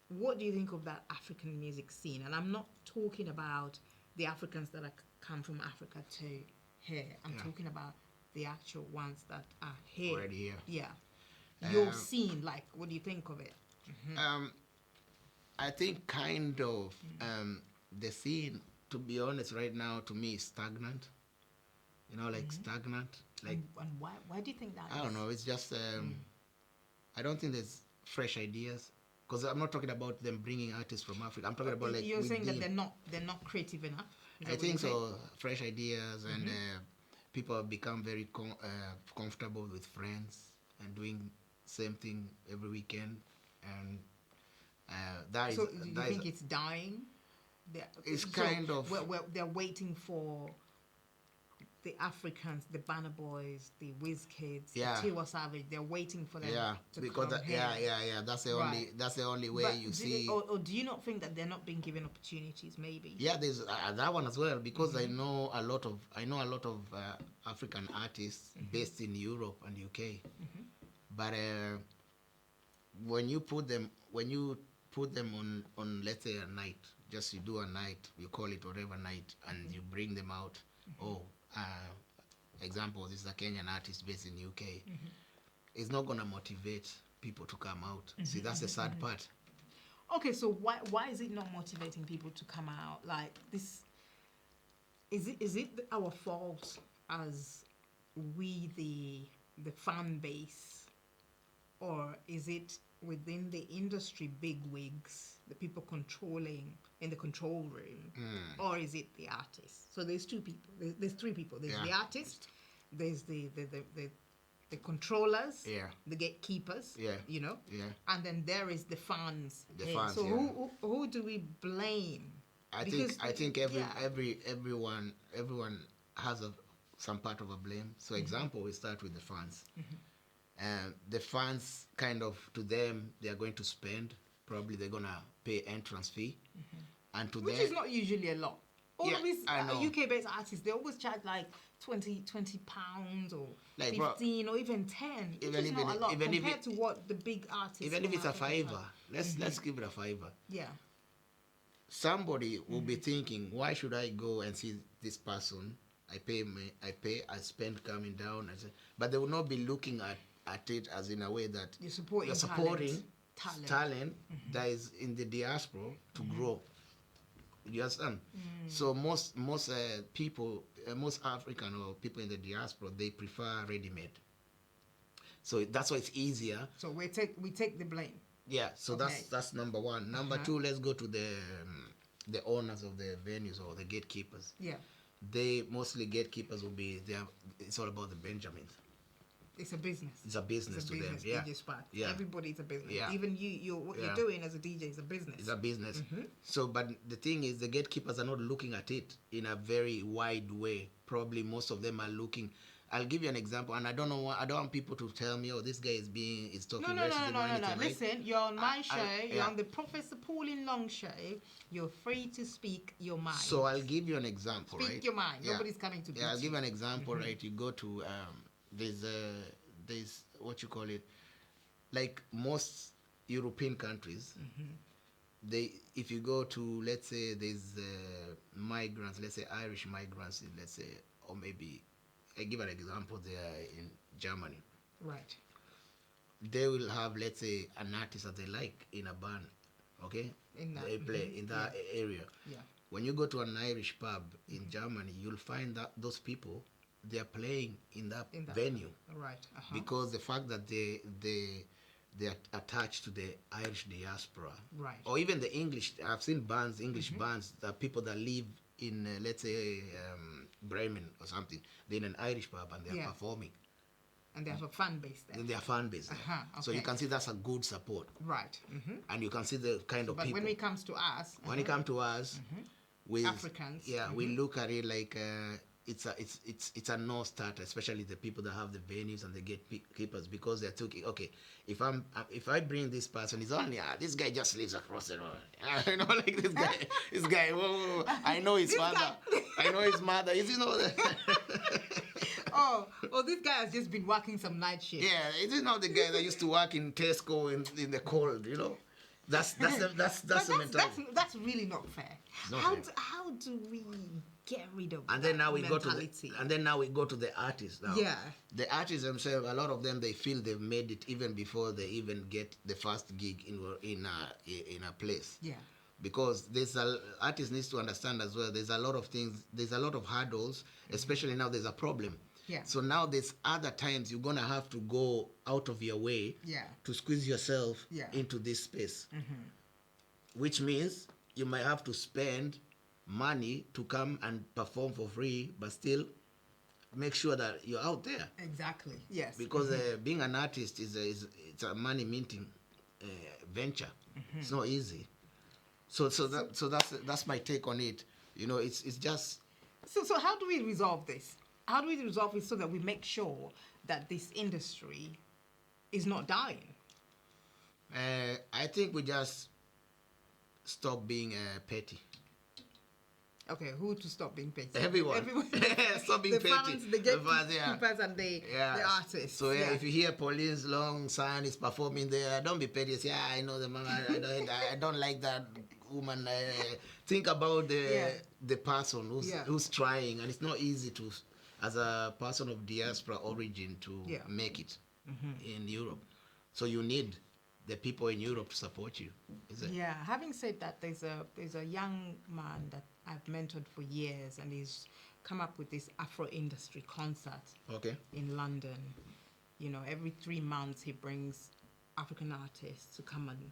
What do you think of that African music scene? And I'm not talking about the Africans that come from Africa to here. I'm talking about the actual ones that are here. Already here. Yeah. Your scene, like, what do you think of it? I think kind of the scene, to be honest, right now to me is stagnant. You know, like stagnant. Like And why do you think that I don't know. It's just I don't think there's fresh ideas. Because I'm not talking about them bringing artists from Africa. I'm talking about like You're saying that within. they're not creative enough? Is that I what think you're saying? so. Fresh ideas and people have become very comfortable with friends and doing same thing every weekend, and that is. So do you that think is, it's dying? It's kind of- they're waiting for the Africans, the Banner Boys, the Whiz Kids, Yeah. the Tiwa Savage. They're waiting for them yeah, to because come here. yeah. That's the only. Right. That's the only way But you do see. or do you not think that they're not being given opportunities? Maybe. Yeah, there's that one as well because I know a lot of African artists based in Europe and UK, but when you put them on let's say a night, just you do a night, you call it whatever night, and you bring them out. Example, this is a Kenyan artist based in UK. It's not gonna motivate people to come out. See, that's the sad part. Okay, so why is it not motivating people to come out? Like this, is it our fault as we the fan base, or is it within the industry bigwigs, the people controlling in the control room, or is it the artist? So there's two people. There's three people. There's the artist. There's the controllers. Yeah. The gatekeepers. Yeah. You know. Yeah. And then there is the fans. The here. fans, So yeah. who do we blame? I Because think yeah. everyone has some part of a blame. So example, we start with the fans. The fans kind of, to them, they are going to spend. Probably they're gonna pay entrance fee, and to Which them, is not usually a lot. All Yeah, of these I know. UK-based artists, they always charge like 20 pounds or Like, bro, 15 or even 10. Which even is if not a lot even if compared to what the big artists even if from it's a Africa fiver, charge. let's give it a fiver. Yeah. Somebody will be thinking, why should I go and see this person? I spend coming down, but they will not be looking at it as in a way that You're supporting talent that is in the diaspora to grow. You understand? So most people, most African or people in the diaspora, they prefer ready-made. So that's why it's easier. So we take the blame. Yeah, so Okay. that's number one. Number two, let's go to the owners of the venues or the gatekeepers. Yeah. They mostly gatekeepers will be there. It's all about the Benjamins. It's a business. It's a business to them. Yeah. DJ SPAQZ. Yeah. Everybody's a business. Yeah. Even what Yeah. you're doing as a DJ is a business. It's a business. So, but the thing is, the gatekeepers are not looking at it in a very wide way. Probably most of them are looking. I'll give you an example, and I don't want people to tell me, "Oh, this guy is talking racism or anything." Right? Listen, you're on my show. You're yeah. on the Professor Pauline Long show. You're free to speak your mind. So I'll give you an example. Speak right? your mind. Yeah. Nobody's coming to. Yeah, I'll give you an example. Right, you go to there's what you call it, like most European countries. If you go to, let's say there's migrants, let's say Irish migrants, let's say, or maybe I give an example, they are in Germany. Right. They will have, let's say, an artist that they like in a band, okay? They play in that area. Yeah. When you go to an Irish pub in Germany, you'll find that those people, they are playing in that venue. Right. Because the fact that they are attached to the Irish diaspora. Right. Or even the English, I've seen bands, English bands, that people that live in, let's say, Bremen or something, they're in an Irish pub and they're performing. And they have a fan base there. And their fan base there. So you can see that's a good support. Right. And you can see the kind of but people. when it comes to us... When it comes to us, with Africans. Yeah, we look at it like it's a no-starter, especially the people that have the venues and the gatekeepers, because they're thinking, okay, if I bring this person, it's only this guy just lives across the road. You know, like this guy. Whoa, I know his father. I know his mother. Is you know that? oh, this guy has just been working some night shift. Yeah, is he not the guy that used to work in Tesco in the cold? You know. That's the mentality. That's really not fair. How do we get rid of and then now we mentality? go to the artists now. Yeah. The artists themselves, a lot of them, they feel they've made it even before they even get the first gig in a place. Yeah. Because artists needs to understand as well, there's a lot of things, there's a lot of hurdles, especially now there's a problem. Yeah. So now there's other times you're gonna have to go out of your way to squeeze yourself into this space. Which means you might have to spend money to come and perform for free, but still make sure that you're out there. Exactly. Yes. Because being an artist it's a money minting venture. It's not easy. So that's my take on it. You know, it's just. So how do we resolve this? How do we resolve it so that we make sure that this industry is not dying? I think we just stop being petty. Okay, who to stop being petty? Everyone. Stop being petty. Fans, the gatekeepers, and the artists. So if you hear Pauline Long son is performing there, don't be petty. Say, I know the man. I don't like that woman. Think about the person who's trying, and it's not easy to, as a person of diaspora origin, to make it in Europe. So you need the people in Europe to support you. Is it? Yeah. Having said that, there's a young man that I've mentored for years, and he's come up with this Afro industry concert. Okay. In London. You know, every 3 months he brings African artists to come and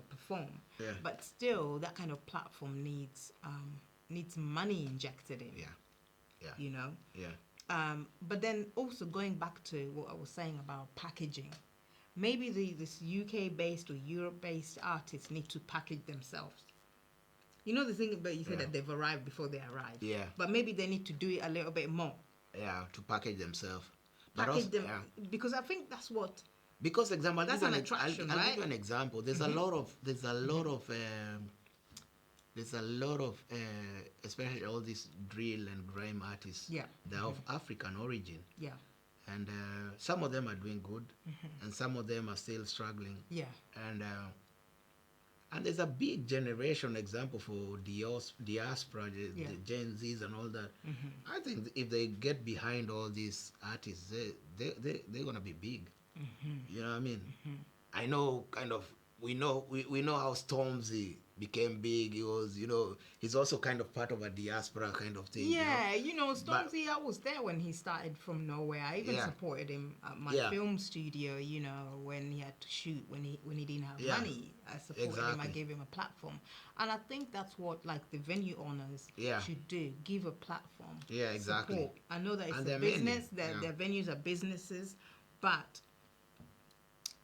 perform. Yeah. But still, that kind of platform needs money injected in. Yeah. Yeah. You know. Yeah. But then also going back to what I was saying about packaging. Maybe this UK-based or Europe-based artists need to package themselves. You know the thing about you said that they've arrived before they arrive. Yeah. But maybe they need to do it a little bit more. Yeah, to package themselves. Package them because I think that's what. Because example, that's an attraction, I'll right? give you an example. There's a lot of especially all these drill and grime artists. Yeah. They're of African origin. Yeah. And some of them are doing good, and some of them are still struggling. Yeah. And there's a big generation example for diaspora, the Gen Zs and all that. I think if they get behind all these artists, they're gonna be big. You know what I mean? I know, kind of. We know how Stormzy became big. He was, he's also kind of part of a diaspora kind of thing. Yeah, But- Stormzy, I was there when he started from nowhere. I even Yeah. supported him at my Yeah. film studio, when he had to shoot, when he didn't have Yeah. money. I supported him, I Exactly. gave him a platform. And I think that's what like the venue owners Yeah. should do. Give a platform. Yeah, exactly. Support. I know that it's And a there are many, business, yeah. their venues are businesses, but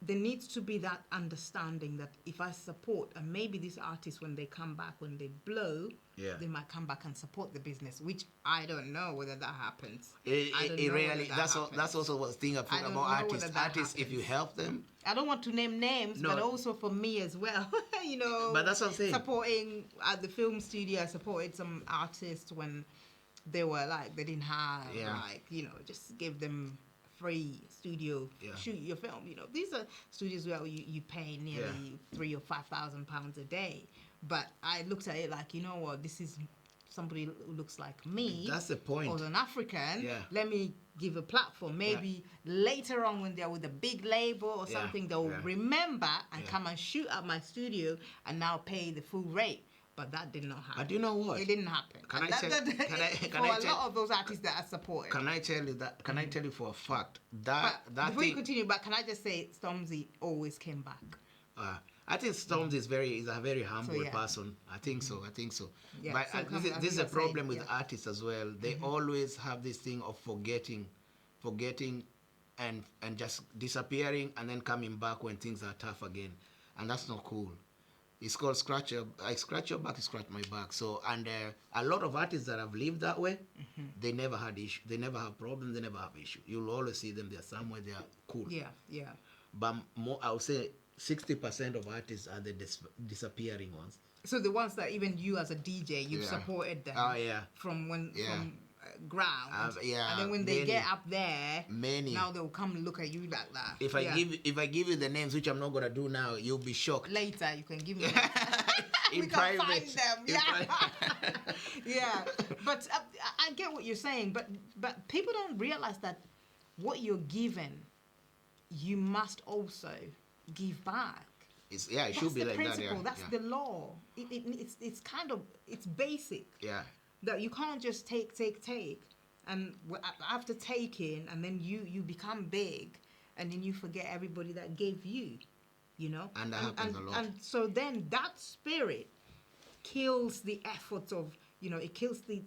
there needs to be that understanding that if I support, and maybe these artists, when they come back, when they blow, Yeah. they might come back and support the business, which I don't know whether that happens. It I don't it know really whether that that's happens. also what thing I I think don't about know artists. whether that Artists, if you happens. help them, I don't want to name names, No. but also for me as well. But that's what I'm saying. Supporting at the film studio, I supported some artists when they were like, they didn't have, Yeah. just give them free studio, Yeah. shoot your film. These are studios where you pay nearly £3,000 or £5,000 a day. But I looked at it like, you know what, this is somebody who looks like me. That's the point. Or an African. Yeah. Let me give a platform. Maybe later on when they're with a big label or Yeah. something, they'll Yeah. remember and Yeah. come and shoot at my studio and now pay the full rate. But that did not happen. But you know what? It didn't happen. Can And I tell- can I- for can I a tell- lot of those artists that are supported. Can I tell you that? Can I tell you for a fact But that before you thing? continue, but can I just say Stormzy always came back. I think Storms is a very humble yeah. person. I think so. Yeah, But so come on, this is you a were saying, problem with yeah. artists as well. They always have this thing of forgetting, and just disappearing and then coming back when things are tough again, and that's not cool. It's called I scratch your back, you scratch my back. So, and a lot of artists that have lived that way, they never had issue. They never have problems. They never have issue. You'll always see them. They're somewhere. They are cool. Yeah. But more, I would say 60% of artists are the disappearing ones. So the ones that even you as a DJ, you've Yeah. supported them. Oh, yeah. From Yeah. from ground. Yeah, And then when they many. get up there, Many. now they'll come and look at you like that. If I give you the names, which I'm not gonna do now, you'll be shocked. Later, you can give me. In we can private. find them. In Yeah. Yeah. But I get what you're saying. But people don't realize that what you're given, you must also give back. It That's should be the like principle. that. Yeah. That's the law. It's kind of, it's basic. Yeah. That you can't just take, and after taking, and then you become big, and then you forget everybody that gave you, And that happens a lot. And so then that spirit kills the effort of, it kills the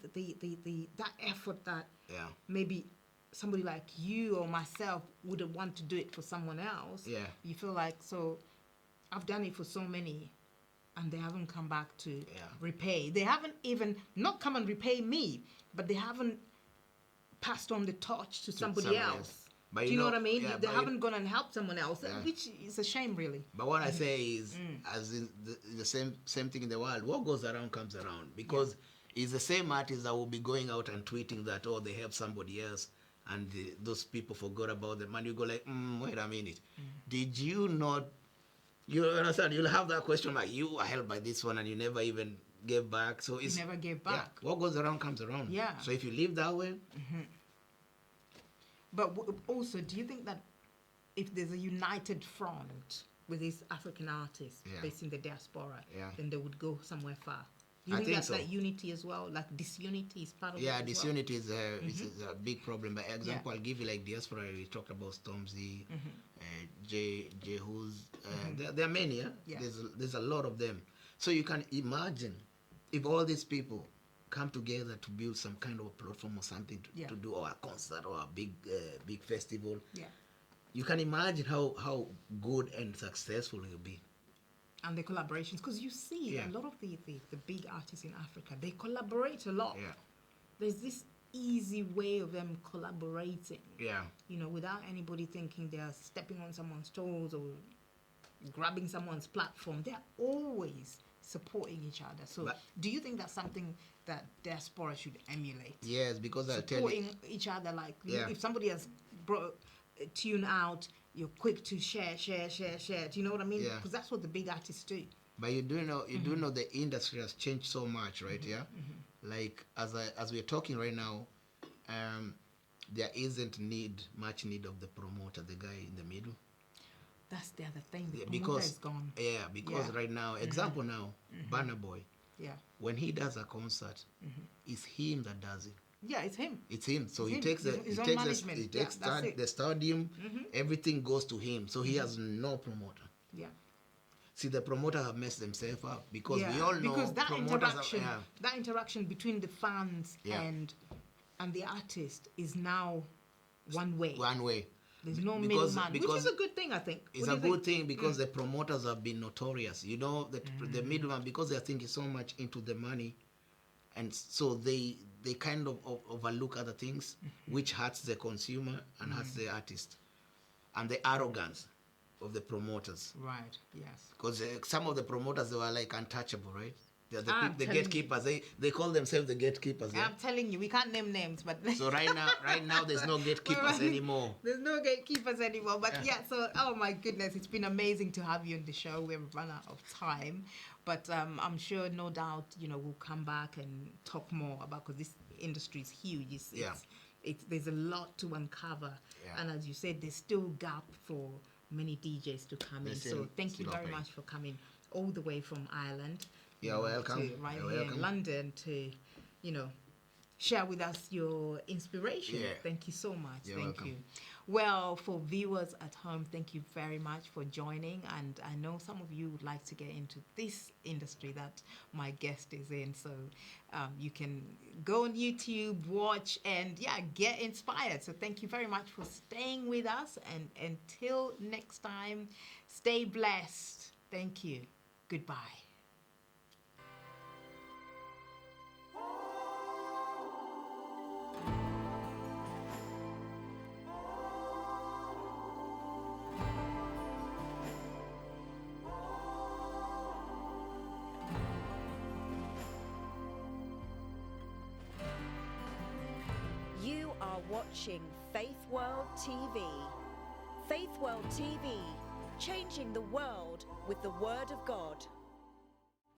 that effort that Yeah. maybe somebody like you or myself wouldn't want to do it for someone else. Yeah. You feel like, so I've done it for so many, and they haven't come back to repay. They haven't even not come and repay me, but they haven't passed on the torch to somebody somebody else. else. But Do you you know know- what I mean? yeah, They but haven't gone and helped someone else, Yeah. which is a shame, really. But what I say is, as in the same thing in the world, what goes around comes around. Because it's the same artist that will be going out and tweeting that, oh, they helped somebody else, and those people forgot about them. And you go like, wait a minute. Did you not... You understand? You'll have that question like, you were helped by this one and you never even gave back. So it's... You never gave Yeah, back. what goes around comes around. Yeah. So if you live that way... But also, do you think that if there's a united front with these African artists based in the diaspora, then they would go somewhere far? Do you I think think that's so. that unity as well? Like disunity is part of it Yeah, as disunity is a big problem. By example, I'll give you like Diaspora. We talked about Stormzy, Jehu's. There are many. Yeah. There's a lot of them. So you can imagine if all these people come together to build some kind of a platform or something to do, or a concert or a big festival. Yeah. You can imagine how good and successful it will be. And the collaborations, because you see Yeah. a lot of the big artists in Africa, they collaborate a lot. Yeah. There's this easy way of them collaborating, Yeah. without anybody thinking they're stepping on someone's toes or grabbing someone's platform. They're always supporting each other. So But- do you think that's something that Diaspora should emulate? Yes, because I tell you. Supporting each other, like Yeah. if somebody has brought a tune out, you're quick to share. Do you know what I mean? Yeah. Because that's what the big artists do. But you do know the industry has changed so much, right? Yeah. Like as we're talking right now, there isn't much need of the promoter, the guy in the middle. That's the other thing. The Yeah, promoter because is gone. because right now, example now, Burna Boy, Yeah. when he does a concert, it's him that does it. Yeah, it's him. It's him. So It's he him. takes His own management. he takes that's it. the stadium. Everything goes to him. So he has no promoter. Yeah. See, the promoter have messed themselves up because Yeah, we all know because that promoters interaction, are, that interaction between the fans Yeah. and the artist is now one way. one way. There's no Because- middleman, which because is a good thing, I think. It's a good thing because the promoters have been notorious. You know, the middleman, because they're thinking so much into the money, and so they kind of overlook other things, which hurts the consumer and hurts the artist, and the arrogance of the promoters. Right. Yes. Because some of the promoters, they were like untouchable, right? They're the, I'm the telling you. gatekeepers. They call themselves the gatekeepers. Yeah? I'm telling you, we can't name names, but So right now, there's no gatekeepers anymore. There's no gatekeepers anymore. But yeah, so oh my goodness, it's been amazing to have you on the show. We've run out of time, but I'm sure, no doubt, we'll come back and talk more about, because this industry is huge. It's there's a lot to uncover, and as you said, there's still gap for many DJs to come in. So thank you very much for coming all the way from Ireland. You're welcome. To right You're here welcome. in London to, share with us your inspiration. Yeah. Thank you so much. You're Thank welcome. you. Well, for viewers at home, thank you very much for joining. And I know some of you would like to get into this industry that my guest is in. So you can go on YouTube, watch, and get inspired. So thank you very much for staying with us. And until next time, stay blessed. Thank you. Goodbye. You are watching Faith World TV. Faith World TV, changing the world with the Word of God.